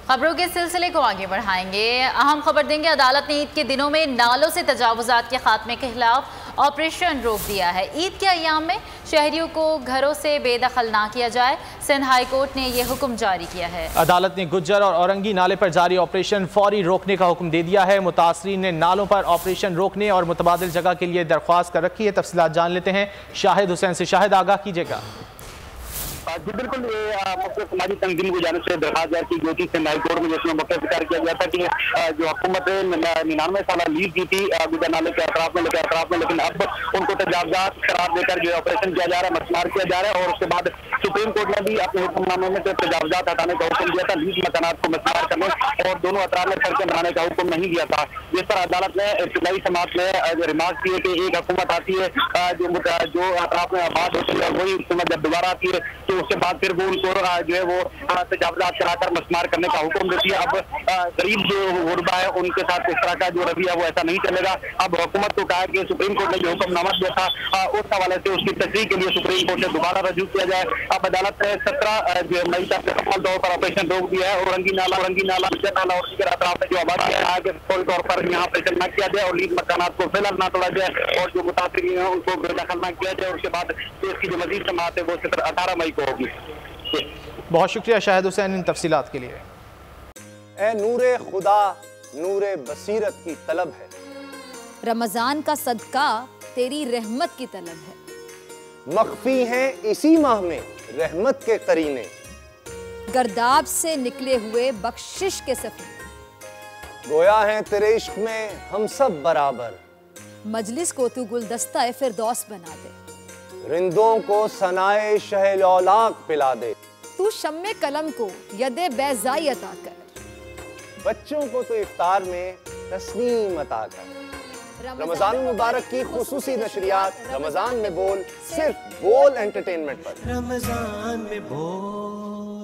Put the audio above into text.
खबरों के सिलसिले को आगे बढ़ाएंगे। अहम खबर देंगे, अदालत ने ईद के दिनों में नालों से तजावुजात के खात्मे के खिलाफ ऑपरेशन रोक दिया है। ईद के अयाम में शहरियों को घरों से बेदखल ना किया जाए, सिंध हाई कोर्ट ने यह हुक्म जारी किया है। अदालत ने गुज्जर और औरंगी नाले पर जारी ऑपरेशन फौरी रोकने का हुक्म दे दिया है। मुतासरीन ने नालों पर ऑपरेशन रोकने और मुतबादिल जगह के लिए दरख्वास्त कर रखी है। तफसीलात जान लेते हैं शाहिद हुसैन से। शाहिद, आगाह कीजिएगा। जी बिल्कुल, ये समाजी तंजीम की जानिब से दरखास्त दायर की गई थी सिंध हाई कोर्ट में, जिसमें मुख्य जिक्र किया गया था कि जो हुकूमत 99 साल लीज की थी गुजर नाले के अतराफ में, लेकिन अब उनको तजावुजात करार देकर जो ऑपरेशन किया जा रहा है, मसमार किया जा रहा है। और उसके बाद सुप्रीम कोर्ट ने भी अपने हुक्मनामे में से तजावुजात हटाने का हुक्म दिया था, लीज मकानात को मसमार करने और दोनों अतराफ में सड़कें बनाने का हुक्म नहीं दिया था। जिस पर अदालत ने इब्तिदाई समात में रिमार्क किए कि एक हुकूमत आती है जो अतराफ में आबाद होती है, वही हुकूमत जब दोबारा आती है तो उसके बाद फिर वो उनको जो है वो तजावुजात कराकर मसमार करने का हुक्म देती है। अब गरीब जो गुरबा है उनके साथ इस तरह का जो रवैया वो ऐसा नहीं चलेगा। अब हुकूमत को कहा कि सुप्रीम कोर्ट ने जो हुक्मनामा दिया था उस हवाले से उसकी तस्दीक के लिए सुप्रीम कोर्ट ने दोबारा रजू किया जाए। अब अदालत ने 17 मई तक मुकम्मल तौर पर ऑपरेशन रोक दिया है। औरंगी नाला और दीगर अतराफ में जो आबादी है फौरी तौर पर यहाँ ऑपरेशन न किया जाए और लीज मकानात को फिलहाल न तोड़ा जाए और जो मुतासिरीन है उनको बेदखल न किया जाए। उसके बाद इसकी जो मजीद समाअत है वो 18 मई को होगी। बहुत शुक्रिया शाहिद हुसैन इन तफसीलात के लिए। ए नूरे खुदा नूरे बसीरत की तलब है, रमजान का सदका तेरी रहमत की तलब है। मख्फी हैं इसी माह में रहमत के करीने, गर्दाब से निकले हुए बख्शिश के सफर, गोया है तेरे इश्क में हम सब बराबर, मजलिस को तू गुलदस्ता फिरदौस बना दे, रिंदों को सनाए शहलौलाक पिला दे, तू शम्मे कलम को यदे बैज़ाई अता कर, बच्चों को तो इफ्तार में तस्नीम अता कर। रमजान मुबारक की खुसूसी नशरियात रमजान में बोल, सिर्फ बोल एंटरटेनमेंट पर। रमजान में बोल।